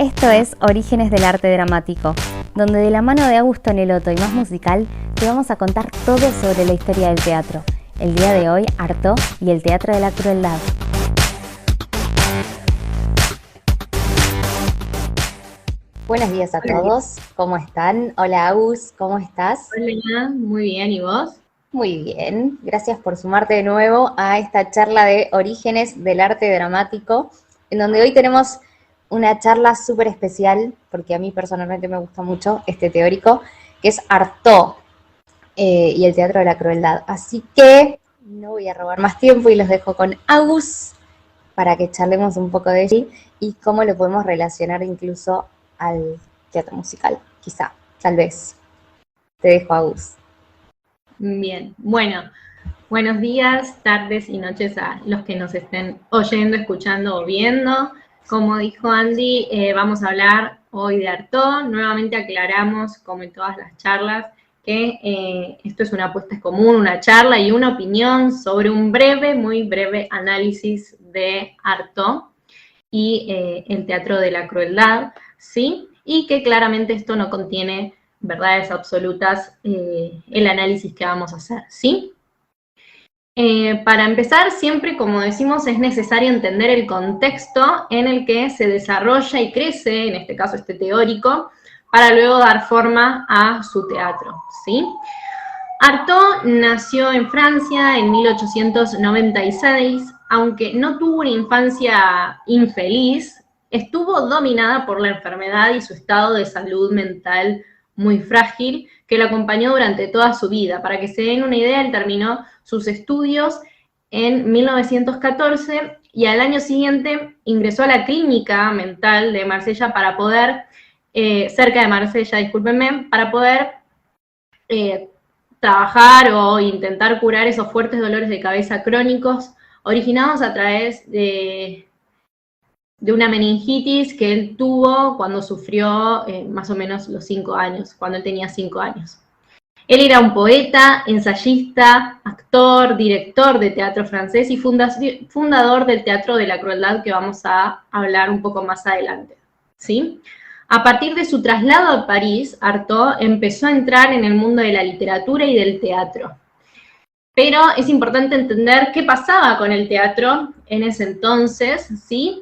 Esto es Orígenes del Arte Dramático, donde de la mano de Augusto Nelotto y Más Musical te vamos a contar todo sobre la historia del teatro. El día de hoy, Artaud y el Teatro de la Crueldad. Buenos días a todos, ¿cómo están? Hola Agus, ¿cómo estás? Hola, muy bien, ¿y vos? Muy bien, gracias por sumarte de nuevo a esta charla de Orígenes del Arte Dramático, en donde hoy tenemos una charla súper especial, porque a mí personalmente me gusta mucho este teórico, que es Artaud y el Teatro de la Crueldad. Así que no voy a robar más tiempo y los dejo con Agus para que charlemos un poco de él y cómo lo podemos relacionar incluso al teatro musical, quizá, tal vez. Te dejo, Agus. Bien, bueno, buenos días, tardes y noches a los que nos estén oyendo, escuchando o viendo. Como dijo Andy, vamos a hablar hoy de Artaud. Nuevamente aclaramos, como en todas las charlas, que esto es una apuesta común, una charla y una opinión sobre un breve, muy breve análisis de Artaud y el Teatro de la Crueldad, ¿sí? Y que claramente esto no contiene verdades absolutas, el análisis que vamos a hacer, ¿sí? Para empezar, siempre, como decimos, es necesario entender el contexto en el que se desarrolla y crece, en este caso este teórico, para luego dar forma a su teatro, ¿sí? Artaud nació en Francia en 1896, aunque no tuvo una infancia infeliz, estuvo dominada por la enfermedad y su estado de salud mental muy frágil, que lo acompañó durante toda su vida. Para que se den una idea, él terminó sus estudios en 1914 y al año siguiente ingresó a la clínica mental de Marsella para poder, cerca de Marsella, discúlpenme, para poder trabajar o intentar curar esos fuertes dolores de cabeza crónicos originados a través de una meningitis que él tuvo cuando sufrió más o menos los 5 años, cuando él tenía 5 años. Él era un poeta, ensayista, actor, director de teatro francés y fundador del Teatro de la Crueldad, que vamos a hablar un poco más adelante, ¿sí? A partir de su traslado a París, Artaud empezó a entrar en el mundo de la literatura y del teatro. Pero es importante entender qué pasaba con el teatro en ese entonces, ¿sí?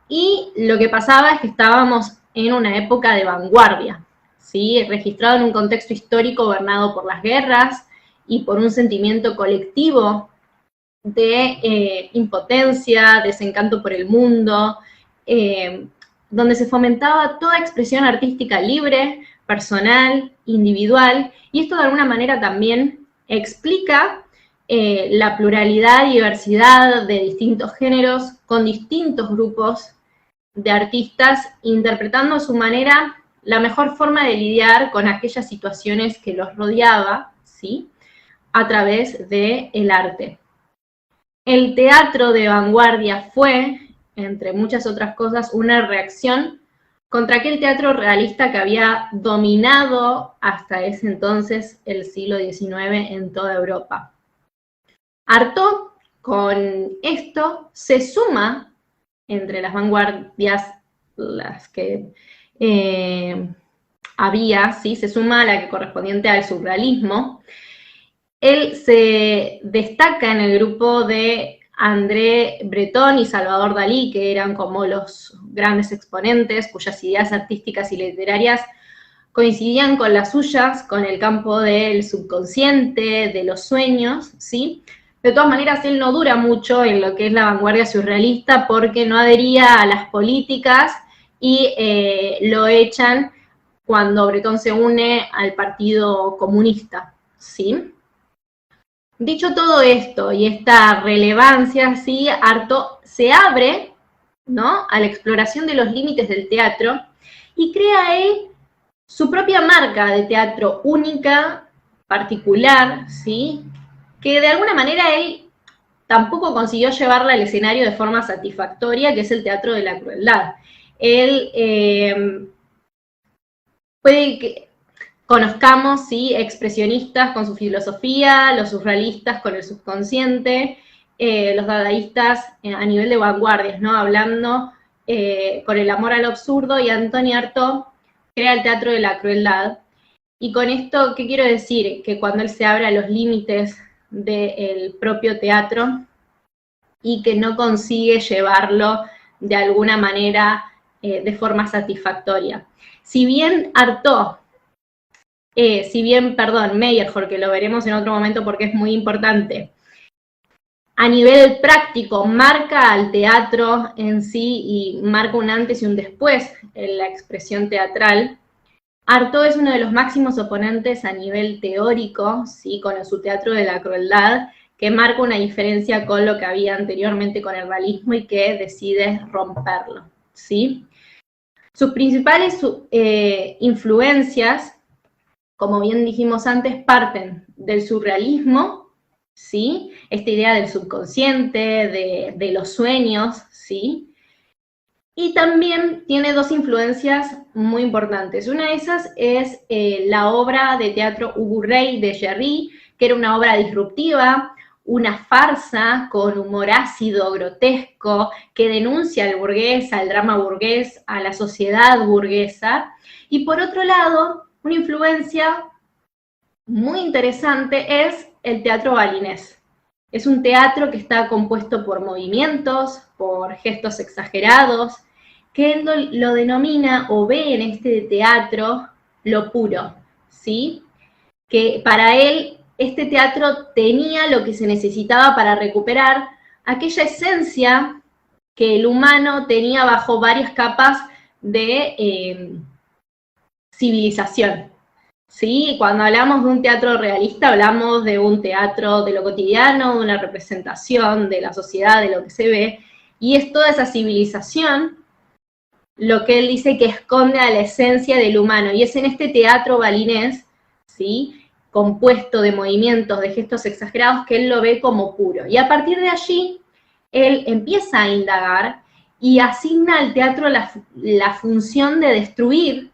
Y lo que pasaba es que estábamos en una época de vanguardia, ¿sí? Registrado en un contexto histórico gobernado por las guerras y por un sentimiento colectivo de impotencia, desencanto por el mundo, donde se fomentaba toda expresión artística libre, personal, individual, y esto de alguna manera también explica la pluralidad y diversidad de distintos géneros con distintos grupos de artistas interpretando a su manera la mejor forma de lidiar con aquellas situaciones que los rodeaba, ¿sí? A través del arte. El teatro de vanguardia fue, entre muchas otras cosas, una reacción contra aquel teatro realista que había dominado hasta ese entonces el siglo XIX en toda Europa. Artaud, con esto, se suma entre las vanguardias, las que había, ¿sí? Se suma a la que correspondiente al surrealismo. Él se destaca en el grupo de André Breton y Salvador Dalí, que eran como los grandes exponentes, cuyas ideas artísticas y literarias coincidían con las suyas, con el campo del subconsciente, de los sueños, ¿sí? De todas maneras, él no dura mucho en lo que es la vanguardia surrealista porque no adhería a las políticas y lo echan cuando Breton se une al Partido Comunista, ¿sí? Dicho todo esto y esta relevancia, ¿sí? Artaud se abre, ¿no?, a la exploración de los límites del teatro y crea él su propia marca de teatro única, particular, ¿sí? Que de alguna manera él tampoco consiguió llevarla al escenario de forma satisfactoria, que es el Teatro de la Crueldad. Él puede que conozcamos, ¿sí?, expresionistas con su filosofía, los surrealistas con el subconsciente, los dadaístas a nivel de vanguardias, ¿no?, hablando con el amor al absurdo, y Antoine Artaud crea el teatro de la crueldad. Y con esto, ¿qué quiero decir? Que cuando él se abre a los límites del propio teatro y que no consigue llevarlo de alguna manera de forma satisfactoria. Si bien Meyerhold, que lo veremos en otro momento porque es muy importante, a nivel práctico marca al teatro en sí y marca un antes y un después en la expresión teatral, Artaud es uno de los máximos oponentes a nivel teórico, ¿sí? Con su teatro de la crueldad, que marca una diferencia con lo que había anteriormente con el realismo y que decide romperlo, ¿sí? Sus principales influencias, como bien dijimos antes, parten del surrealismo, ¿sí? Esta idea del subconsciente, de los sueños, ¿sí? Y también tiene dos influencias muy importantes. Una de esas es la obra de teatro Ubu Rey de Jarry, que era una obra disruptiva, una farsa con humor ácido, grotesco, que denuncia al burgués, al drama burgués, a la sociedad burguesa. Y por otro lado, una influencia muy interesante es el teatro balinés. Es un teatro que está compuesto por movimientos, por gestos exagerados, que él lo denomina o ve en este teatro lo puro, ¿sí? Que para él este teatro tenía lo que se necesitaba para recuperar aquella esencia que el humano tenía bajo varias capas de civilización. ¿Sí? Cuando hablamos de un teatro realista, hablamos de un teatro de lo cotidiano, de una representación de la sociedad, de lo que se ve, y es toda esa civilización lo que él dice que esconde a la esencia del humano, y es en este teatro balinés, ¿sí? Compuesto de movimientos, de gestos exagerados, que él lo ve como puro. Y a partir de allí, él empieza a indagar y asigna al teatro la función de destruir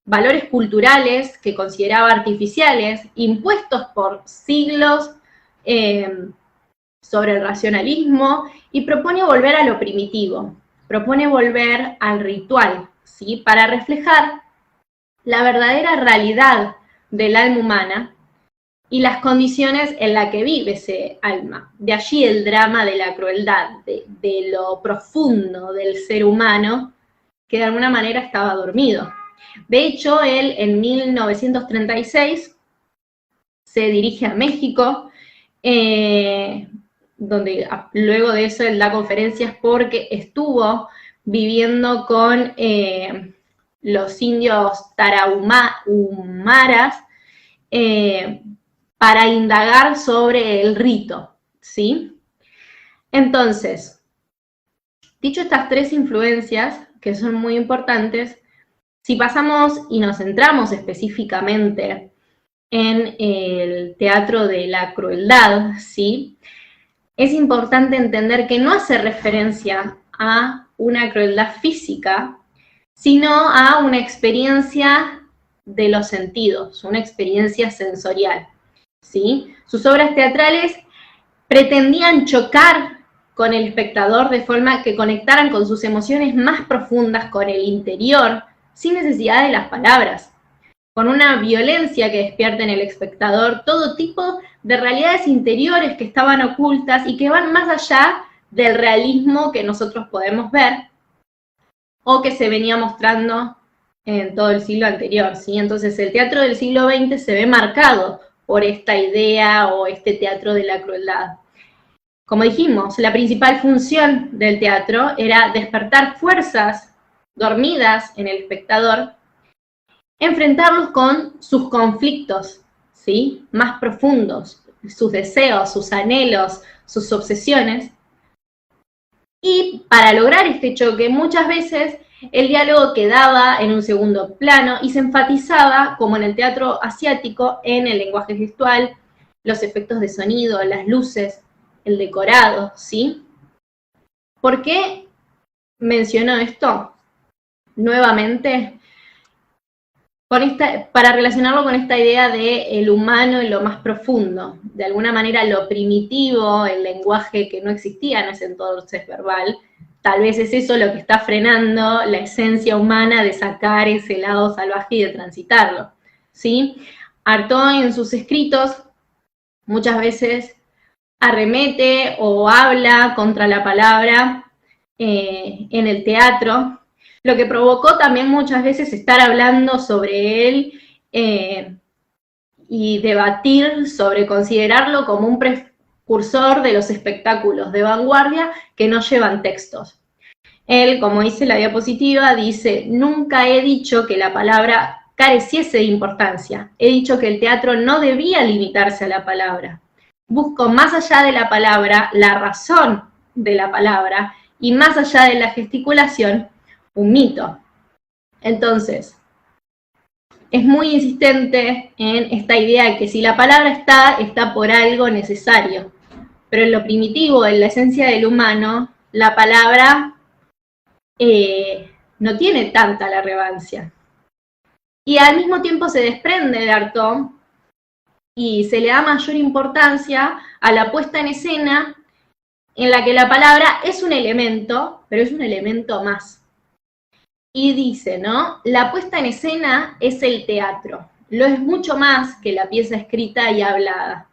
valores culturales que consideraba artificiales, impuestos por siglos sobre el racionalismo, y propone volver a lo primitivo, propone volver al ritual, ¿sí? Para reflejar la verdadera realidad del alma humana y las condiciones en las que vive ese alma. De allí el drama de la crueldad, de lo profundo del ser humano, que de alguna manera estaba dormido. De hecho, él en 1936 se dirige a México, donde luego de eso él da conferencias porque estuvo viviendo con los indios tarahumaras para indagar sobre el rito, ¿sí? Entonces, dicho estas tres influencias, que son muy importantes, si pasamos y nos centramos específicamente en el teatro de la crueldad, ¿sí? Es importante entender que no hace referencia a una crueldad física, sino a una experiencia de los sentidos, una experiencia sensorial, ¿sí? Sus obras teatrales pretendían chocar con el espectador de forma que conectaran con sus emociones más profundas, con el interior, sin necesidad de las palabras, con una violencia que despierta en el espectador todo tipo de realidades interiores que estaban ocultas y que van más allá del realismo que nosotros podemos ver o que se venía mostrando en todo el siglo anterior, ¿sí? Entonces el teatro del siglo XX se ve marcado por esta idea o este teatro de la crueldad. Como dijimos, la principal función del teatro era despertar fuerzas dormidas en el espectador, enfrentarlos con sus conflictos, ¿sí? Más profundos, sus deseos, sus anhelos, sus obsesiones. Y para lograr este choque, muchas veces el diálogo quedaba en un segundo plano y se enfatizaba, como en el teatro asiático, en el lenguaje gestual, los efectos de sonido, las luces, el decorado, ¿sí? ¿Por qué menciono esto? Nuevamente, para relacionarlo con esta idea de el humano y lo más profundo, de alguna manera lo primitivo, el lenguaje que no existía en ese entonces verbal, tal vez es eso lo que está frenando la esencia humana de sacar ese lado salvaje y de transitarlo, ¿sí? Artaud en sus escritos muchas veces arremete o habla contra la palabra en el teatro, lo que provocó también muchas veces estar hablando sobre él y debatir sobre considerarlo como un precursor de los espectáculos de vanguardia que no llevan textos. Él, como dice la diapositiva, dice: nunca he dicho que la palabra careciese de importancia, he dicho que el teatro no debía limitarse a la palabra. Busco más allá de la palabra la razón de la palabra y más allá de la gesticulación un mito. Entonces, es muy insistente en esta idea de que si la palabra está por algo necesario. Pero en lo primitivo, en la esencia del humano, la palabra no tiene tanta la relevancia. Y al mismo tiempo se desprende de Artaud y se le da mayor importancia a la puesta en escena en la que la palabra es un elemento, pero es un elemento más. Y dice, ¿no? La puesta en escena es el teatro. Lo es mucho más que la pieza escrita y hablada,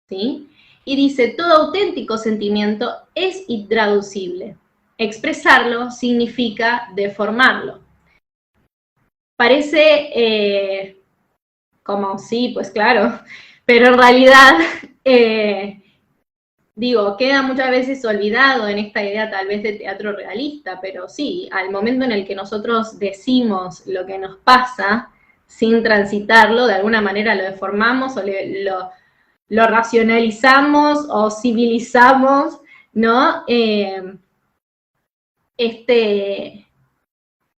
¿sí? Y dice, todo auténtico sentimiento es intraducible. Expresarlo significa deformarlo. Parece como, sí, pues claro, pero en realidad, digo, queda muchas veces olvidado en esta idea tal vez de teatro realista, pero sí, al momento en el que nosotros decimos lo que nos pasa, sin transitarlo, de alguna manera lo deformamos o lo racionalizamos o civilizamos, ¿no?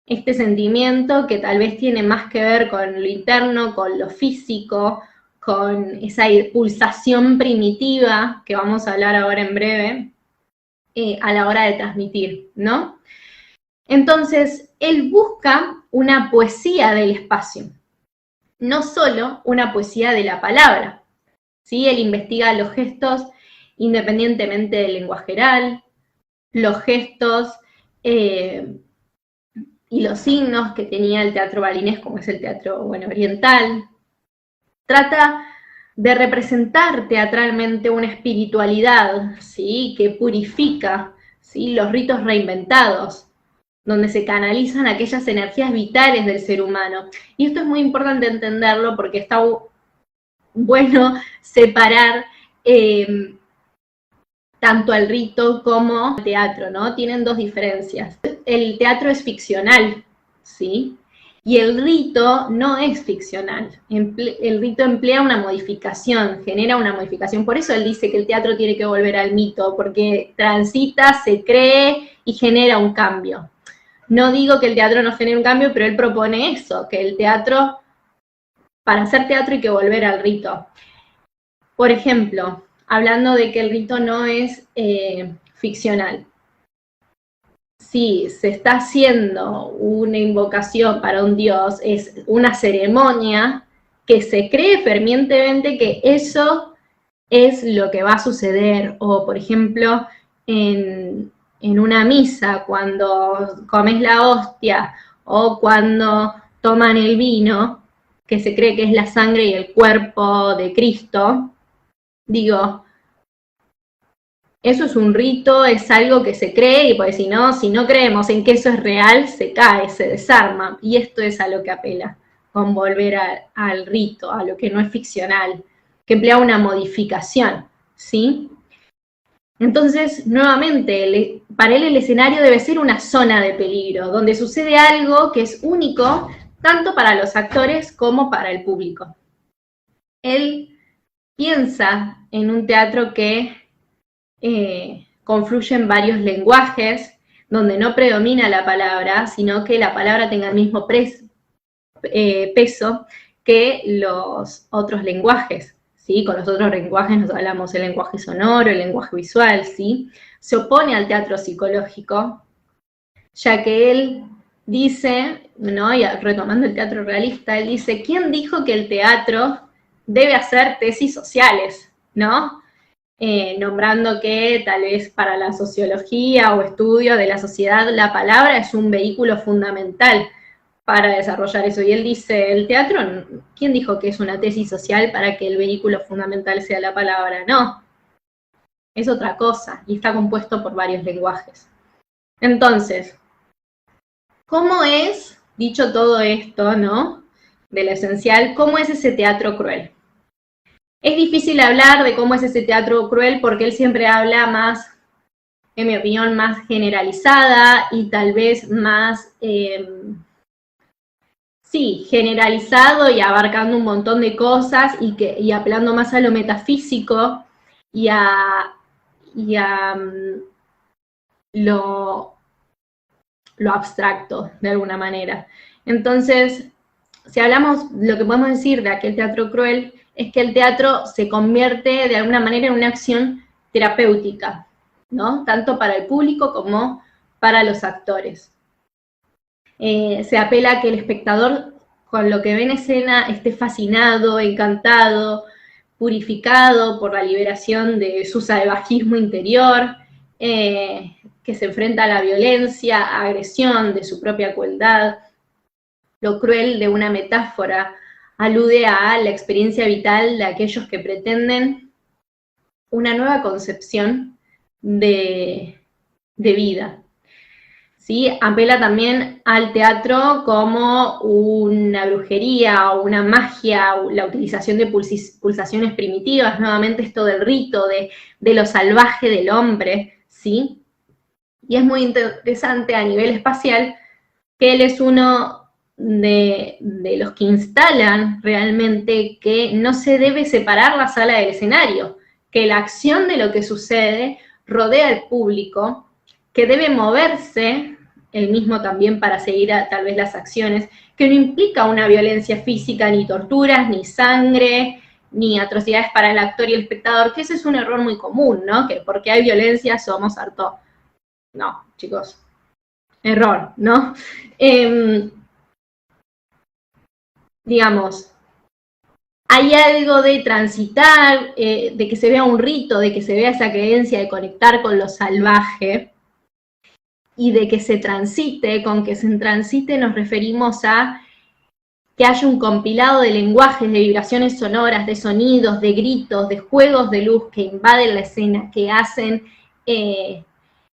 Este sentimiento que tal vez tiene más que ver con lo interno, con lo físico, con esa pulsación primitiva, que vamos a hablar ahora en breve, a la hora de transmitir, ¿no? Entonces, él busca una poesía del espacio, no solo una poesía de la palabra, ¿sí? Él investiga los gestos independientemente del lenguaje oral, los gestos y los signos que tenía el teatro balinés, como es el teatro oriental. Trata de representar teatralmente una espiritualidad, ¿sí? Que purifica, ¿sí? Los ritos reinventados, donde se canalizan aquellas energías vitales del ser humano. Y esto es muy importante entenderlo porque está bueno separar tanto el rito como el teatro, ¿no? Tienen dos diferencias. El teatro es ficcional, ¿sí? Y el rito no es ficcional. El rito emplea una modificación, genera una modificación. Por eso él dice que el teatro tiene que volver al mito, porque transita, se cree y genera un cambio. No digo que el teatro no genere un cambio, pero él propone eso, que el teatro, para hacer teatro hay que volver al rito. Por ejemplo, hablando de que el rito no es ficcional. Si se está haciendo una invocación para un dios, es una ceremonia que se cree fervientemente que eso es lo que va a suceder. O, por ejemplo, en una misa, cuando comes la hostia o cuando toman el vino, que se cree que es la sangre y el cuerpo de Cristo, digo, eso es un rito, es algo que se cree, y pues si no creemos en que eso es real, se cae, se desarma. Y esto es a lo que apela, con volver al rito, a lo que no es ficcional, que emplea una modificación, ¿sí? Entonces, nuevamente, para él el escenario debe ser una zona de peligro, donde sucede algo que es único, tanto para los actores como para el público. Él piensa en un teatro que confluyen varios lenguajes, donde no predomina la palabra, sino que la palabra tenga el mismo peso que los otros lenguajes, ¿sí? Con los otros lenguajes nos hablamos el lenguaje sonoro, el lenguaje visual, ¿sí? Se opone al teatro psicológico, ya que él dice, ¿no? Y retomando el teatro realista, él dice, ¿quién dijo que el teatro debe hacer tesis sociales, ¿no? nombrando que tal vez para la sociología o estudio de la sociedad la palabra es un vehículo fundamental para desarrollar eso. Y él dice, el teatro, ¿quién dijo que es una tesis social para que el vehículo fundamental sea la palabra? No, es otra cosa y está compuesto por varios lenguajes. Entonces, ¿cómo es, dicho todo esto, ¿no?, de lo esencial, cómo es ese teatro cruel? Es difícil hablar de cómo es ese teatro cruel porque él siempre habla más, en mi opinión, más generalizada y tal vez más, sí, generalizado y abarcando un montón de cosas y apelando más a lo metafísico y a lo abstracto, de alguna manera. Entonces, si hablamos, lo que podemos decir de aquel teatro cruel es que el teatro se convierte de alguna manera en una acción terapéutica, ¿no? Tanto para el público como para los actores. Se apela a que el espectador, con lo que ve en escena, esté fascinado, encantado, purificado por la liberación de su salvajismo interior, que se enfrenta a la violencia, agresión de su propia crueldad. Lo cruel de una metáfora alude a la experiencia vital de aquellos que pretenden una nueva concepción de vida. ¿Sí? Apela también al teatro como una brujería o una magia, o la utilización de pulsaciones primitivas, nuevamente esto del rito, de lo salvaje del hombre, ¿sí? Y es muy interesante a nivel espacial que él es uno de los que instalan realmente que no se debe separar la sala del escenario, que la acción de lo que sucede rodea al público, que debe moverse él mismo también para seguir tal vez las acciones, que no implica una violencia física, ni torturas, ni sangre, ni atrocidades para el actor y el espectador, que ese es un error muy común, ¿no? Que porque hay violencia somos harto. No, chicos, error, ¿no? Digamos, hay algo de transitar, de que se vea un rito, de que se vea esa creencia de conectar con lo salvaje, y de que se transite. Con que se transite nos referimos a que haya un compilado de lenguajes, de vibraciones sonoras, de sonidos, de gritos, de juegos de luz que invaden la escena, que hacen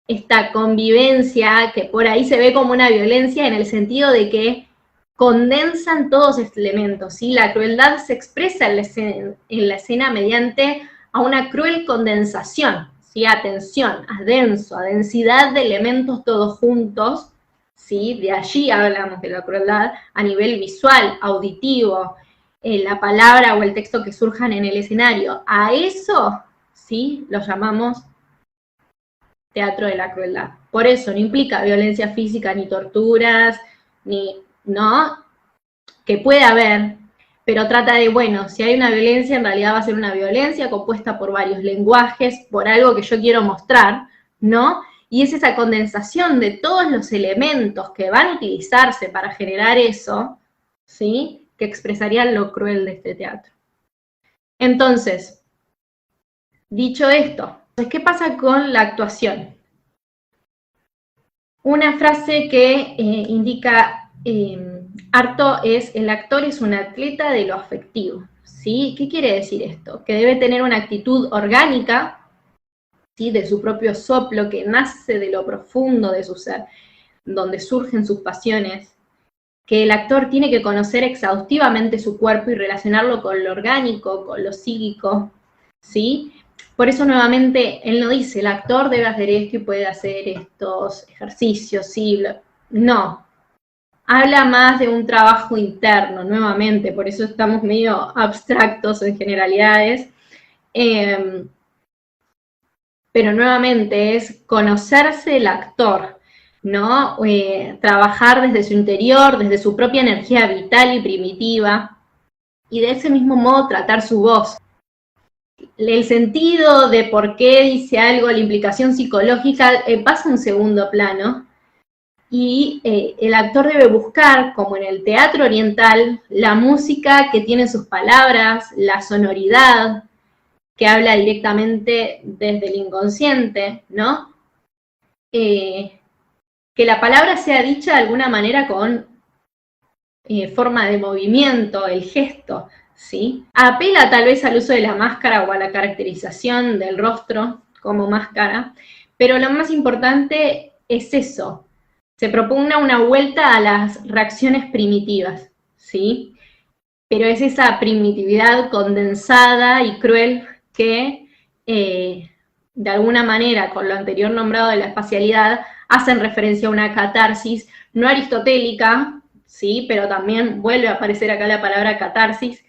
esta convivencia, que por ahí se ve como una violencia en el sentido de que condensan todos estos elementos, ¿sí? La crueldad se expresa en la escena mediante a una cruel condensación, ¿sí? A tensión, a denso, a densidad de elementos todos juntos, ¿sí? De allí hablamos de la crueldad a nivel visual, auditivo, la palabra o el texto que surjan en el escenario. A eso, ¿sí? Lo llamamos teatro de la crueldad. Por eso no implica violencia física, ni torturas, ni, ¿no? Que puede haber, pero trata de, bueno, si hay una violencia, en realidad va a ser una violencia compuesta por varios lenguajes, por algo que yo quiero mostrar, ¿no? Y es esa condensación de todos los elementos que van a utilizarse para generar eso, ¿sí? Que expresarían lo cruel de este teatro. Entonces, dicho esto, ¿qué pasa con la actuación? Una frase que indica harto es: el actor es un atleta de lo afectivo, ¿sí? ¿Qué quiere decir esto? Que debe tener una actitud orgánica, ¿sí? De su propio soplo, que nace de lo profundo de su ser, donde surgen sus pasiones, que el actor tiene que conocer exhaustivamente su cuerpo y relacionarlo con lo orgánico, con lo psíquico, ¿sí? Por eso nuevamente él no dice, el actor debe hacer esto y puede hacer estos ejercicios, sí, no. Habla más de un trabajo interno, nuevamente, por eso estamos medio abstractos en generalidades. Pero nuevamente es conocerse el actor, ¿no? Trabajar desde su interior, desde su propia energía vital y primitiva, y de ese mismo modo tratar su voz. El sentido de por qué dice algo, la implicación psicológica, pasa a un segundo plano, y el actor debe buscar, como en el teatro oriental, la música que tiene sus palabras, la sonoridad, que habla directamente desde el inconsciente, ¿no? Que la palabra sea dicha de alguna manera con forma de movimiento, el gesto, ¿sí? Apela tal vez al uso de la máscara o a la caracterización del rostro como máscara, pero lo más importante es eso. Se propugna una vuelta a las reacciones primitivas, ¿sí? Pero es esa primitividad condensada y cruel que, de alguna manera, con lo anterior nombrado de la espacialidad, hacen referencia a una catarsis no aristotélica, ¿sí? Pero también vuelve a aparecer acá la palabra catarsis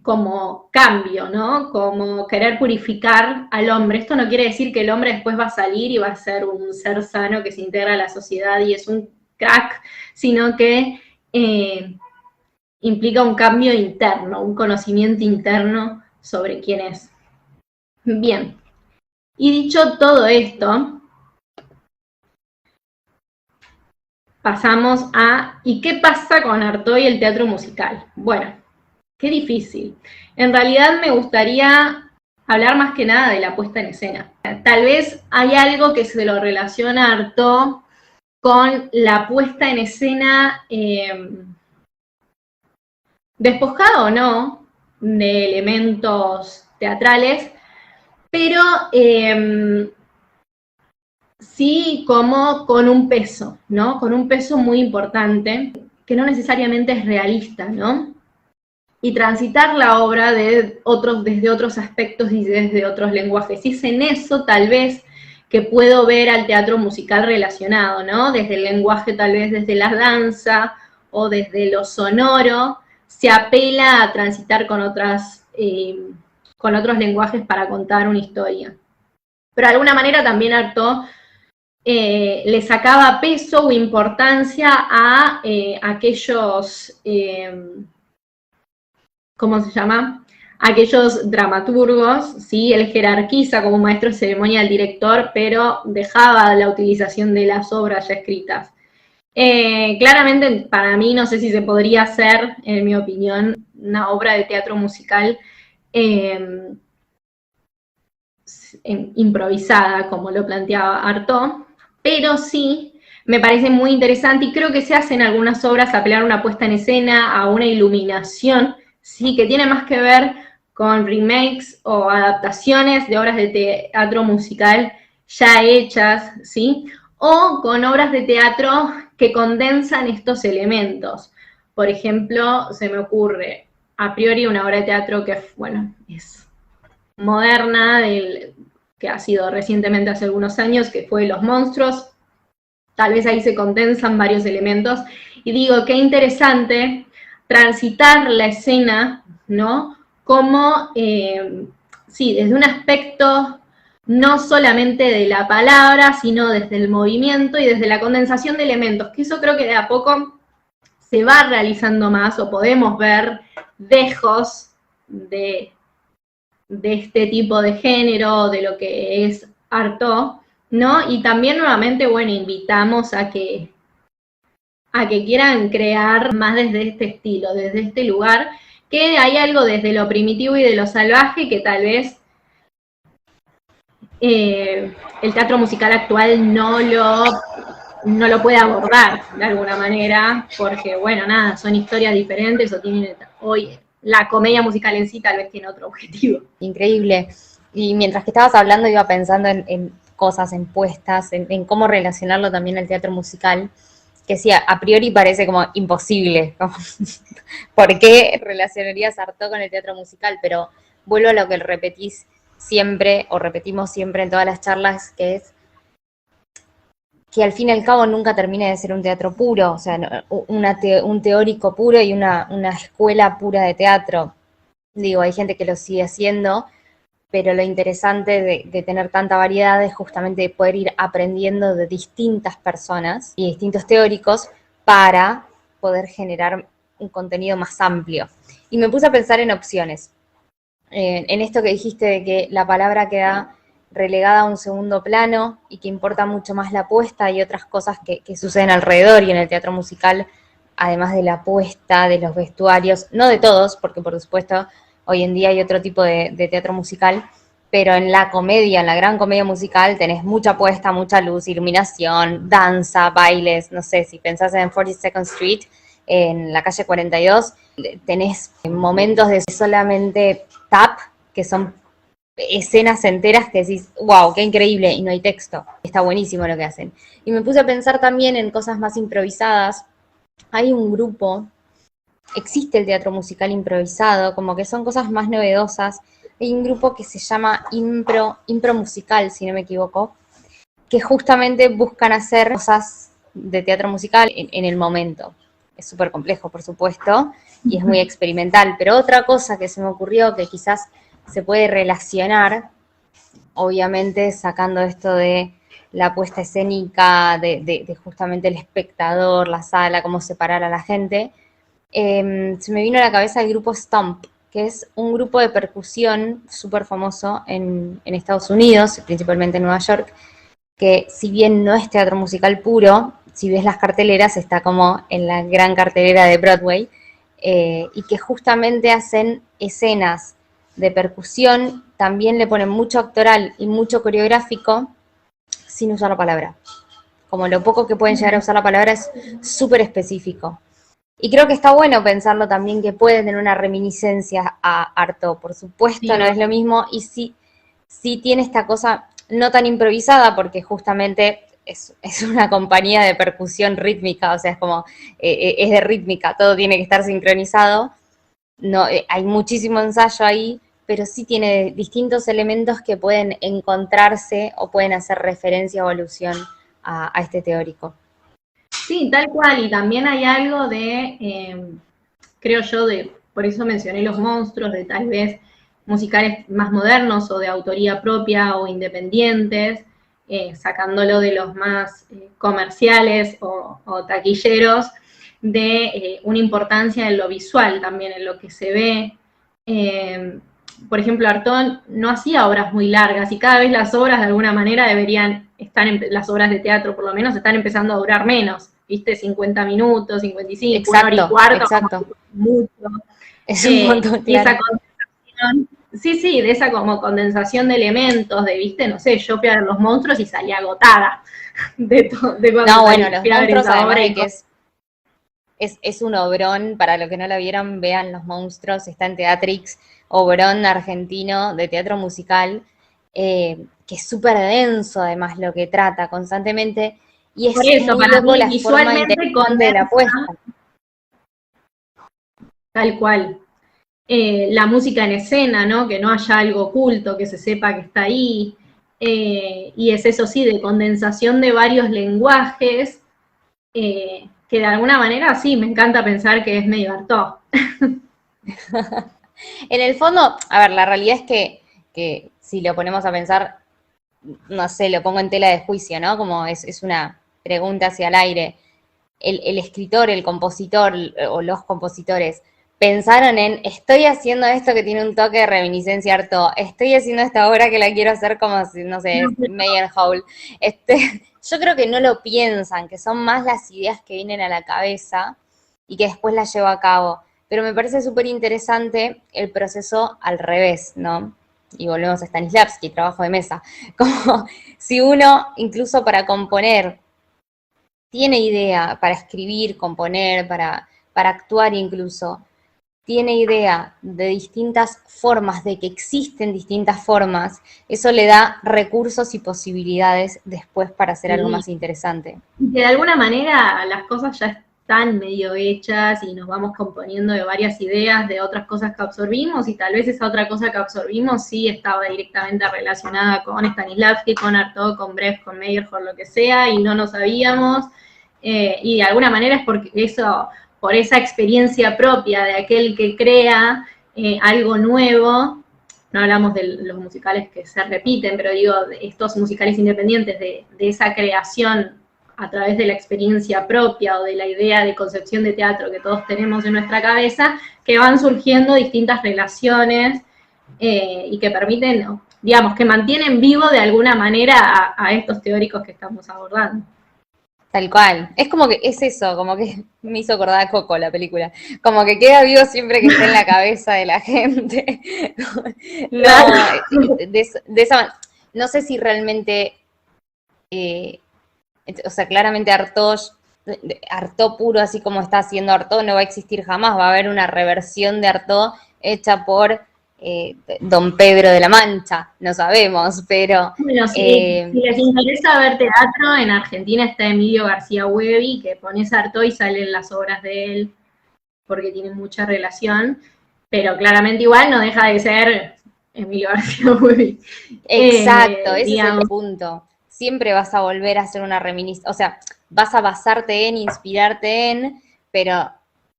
como cambio, ¿no? Como querer purificar al hombre. Esto no quiere decir que el hombre después va a salir y va a ser un ser sano que se integra a la sociedad y es un crack, sino que implica un cambio interno, un conocimiento interno sobre quién es. Bien, y dicho todo esto, pasamos a ¿y qué pasa con Artaud y el teatro musical? Bueno, qué difícil. En realidad me gustaría hablar más que nada de la puesta en escena. Tal vez hay algo que se lo relaciona a Artaud con la puesta en escena, despojada o no de elementos teatrales, pero sí como con un peso, ¿no? Con un peso muy importante, que no necesariamente es realista, ¿no? Y transitar la obra desde otros aspectos y desde otros lenguajes. Y es en eso, tal vez, que puedo ver al teatro musical relacionado, ¿no? Desde el lenguaje, tal vez desde la danza o desde lo sonoro, se apela a transitar con otros lenguajes para contar una historia. Pero de alguna manera también Artaud le sacaba peso o importancia a aquellos, ¿cómo se llama? Aquellos dramaturgos, ¿sí? Él jerarquiza como maestro de ceremonia al director, pero dejaba la utilización de las obras ya escritas. Claramente, para mí, no sé si se podría hacer, en mi opinión, una obra de teatro musical improvisada, como lo planteaba Artaud, pero sí me parece muy interesante y creo que se hace en algunas obras apelar a una puesta en escena, a una iluminación, sí, que tiene más que ver con remakes o adaptaciones de obras de teatro musical ya hechas, ¿sí? O con obras de teatro que condensan estos elementos. Por ejemplo, se me ocurre a priori una obra de teatro que, bueno, es moderna, que ha sido recientemente hace algunos años, que fue Los Monstruos. Tal vez ahí se condensan varios elementos. Y digo, qué interesante transitar la escena, ¿no? Como, sí, desde un aspecto no solamente de la palabra, sino desde el movimiento y desde la condensación de elementos, que eso creo que de a poco se va realizando más, o podemos ver dejos de este tipo de género, de lo que es Artaud, ¿no? Y también nuevamente, bueno, invitamos a que quieran crear más desde este estilo, desde este lugar, que hay algo desde lo primitivo y de lo salvaje que tal vez el teatro musical actual no lo puede abordar de alguna manera, porque, bueno, nada, son historias diferentes o tienen hoy la comedia musical en sí tal vez tiene otro objetivo. Increíble. Y mientras que estabas hablando iba pensando en cosas, en puestas, en cómo relacionarlo también al teatro musical, que sí, a priori parece como imposible. Como, ¿por qué relacionarías Artaud con el teatro musical? Pero vuelvo a lo que repetís siempre, o repetimos siempre en todas las charlas, que es que al fin y al cabo nunca termine de ser un teatro puro, o sea, un teórico puro y una escuela pura de teatro. Digo, hay gente que lo sigue haciendo, pero lo interesante de tener tanta variedad es justamente poder ir aprendiendo de distintas personas y distintos teóricos para poder generar un contenido más amplio. Y me puse a pensar en opciones. En esto que dijiste de que la palabra queda relegada a un segundo plano y que importa mucho más la apuesta y otras cosas que suceden alrededor, y en el teatro musical, además de la apuesta, de los vestuarios, no de todos, porque por supuesto hoy en día hay otro tipo de teatro musical, pero en la comedia, en la gran comedia musical, tenés mucha puesta, mucha luz, iluminación, danza, bailes, no sé, si pensás en 42nd Street, en la calle 42, tenés momentos de solamente tap, que son escenas enteras que decís, wow, qué increíble, y no hay texto. Está buenísimo lo que hacen. Y me puse a pensar también en cosas más improvisadas. Hay un grupo, existe el teatro musical improvisado, como que son cosas más novedosas. Hay un grupo que se llama Impro Musical, si no me equivoco, que justamente buscan hacer cosas de teatro musical en el momento. Es súper complejo, por supuesto, y es muy experimental. Pero otra cosa que se me ocurrió que quizás se puede relacionar, obviamente sacando esto de la puesta escénica, de justamente el espectador, la sala, cómo separar a la gente, se me vino a la cabeza el grupo Stomp, que es un grupo de percusión súper famoso en Estados Unidos, principalmente en Nueva York, que si bien no es teatro musical puro, si ves las carteleras está como en la gran cartelera de Broadway, y que justamente hacen escenas de percusión, también le ponen mucho actoral y mucho coreográfico sin usar la palabra. Como lo poco que pueden llegar a usar la palabra es súper específico. Y creo que está bueno pensarlo también que puede tener una reminiscencia a Artaud. Por supuesto, sí, no es lo mismo, y sí tiene esta cosa no tan improvisada, porque justamente es una compañía de percusión rítmica, o sea, es como, es de rítmica, todo tiene que estar sincronizado. No, hay muchísimo ensayo ahí, pero sí tiene distintos elementos que pueden encontrarse o pueden hacer referencia o alusión a este teórico. Sí, tal cual, y también hay algo de, creo yo, por eso mencioné los monstruos, de tal vez musicales más modernos o de autoría propia o independientes, sacándolo de los más comerciales o taquilleros, de una importancia en lo visual también, en lo que se ve. Por ejemplo, Artaud no hacía obras muy largas y cada vez las obras de alguna manera deberían estar, las obras de teatro por lo menos, están empezando a durar menos, ¿viste? 50 minutos, 55, exacto, 1 hora y cuarto. Exacto. Mucho. Es un montón, claro. Y esa condensación, sí, de esa como condensación de elementos, de, ¿viste? No sé, yo fui a ver Los Monstruos y salí agotada de cuando no, bueno, Los Monstruos, además de que es un obrón, para los que no la vieron, vean Los Monstruos, está en Teatrix, obrón argentino de teatro musical, que es súper denso además lo que trata constantemente, y es por eso, muy para loco mí, la visualmente forma de la puesta. Tal cual. La música en escena, ¿no? Que no haya algo oculto, que se sepa que está ahí, y es eso sí, de condensación de varios lenguajes, que de alguna manera sí, me encanta pensar que es medio Artaud. En el fondo, a ver, la realidad es que si lo ponemos a pensar, no sé, lo pongo en tela de juicio, ¿no? Como es una pregunta hacia el aire. El escritor, el compositor o los compositores pensaron en, estoy haciendo esto que tiene un toque de reminiscencia Artaud, estoy haciendo esta obra que la quiero hacer como, no sé, Meyerhold. Yo creo que no lo piensan, que son más las ideas que vienen a la cabeza y que después las llevo a cabo. Pero me parece súper interesante el proceso al revés, ¿no? Y volvemos a Stanislavski, trabajo de mesa. Como si uno, incluso para componer, tiene idea, para escribir, componer, para actuar incluso, tiene idea de distintas formas, de que existen distintas formas, eso le da recursos y posibilidades después para hacer algo más interesante. Que de alguna manera las cosas ya están medio hechas y nos vamos componiendo de varias ideas, de otras cosas que absorbimos, y tal vez esa otra cosa que absorbimos sí estaba directamente relacionada con Stanislavski, con Artaud, con Brecht, con Meyerhold, lo que sea, y no nos sabíamos, y de alguna manera es porque eso, por esa experiencia propia de aquel que crea algo nuevo. No hablamos de los musicales que se repiten, pero digo, de estos musicales independientes, de esa creación a través de la experiencia propia o de la idea de concepción de teatro que todos tenemos en nuestra cabeza, que van surgiendo distintas relaciones y que permiten, digamos, que mantienen vivo de alguna manera a estos teóricos que estamos abordando. Tal cual. Es como que es eso, como que me hizo acordar a Coco la película. Como que queda vivo siempre que esté en la cabeza de la gente. No, de esa no sé si realmente, o sea, claramente Artaud puro, así como está haciendo Artaud, no va a existir jamás. Va a haber una reversión de Artaud hecha por Don Pedro de la Mancha, no sabemos, pero... Bueno, si les interesa ver teatro, en Argentina está Emilio García Huevi, que pones Artaud y salen las obras de él, porque tienen mucha relación, pero claramente igual no deja de ser Emilio García Huevi. Exacto, ese es el punto. Siempre vas a volver a hacer una reminiscencia, o sea, vas a basarte en, inspirarte en, pero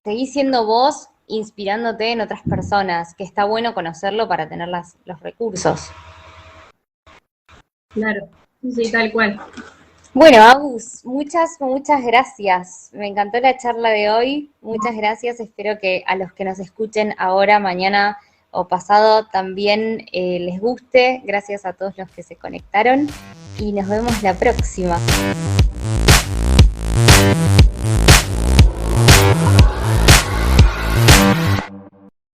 seguís siendo vos inspirándote en otras personas, que está bueno conocerlo para tener los recursos. Claro, sí, tal cual. Bueno, Agus, muchas gracias. Me encantó la charla de hoy. Muchas gracias. Espero que a los que nos escuchen ahora, mañana o pasado también les guste. Gracias a todos los que se conectaron y nos vemos la próxima.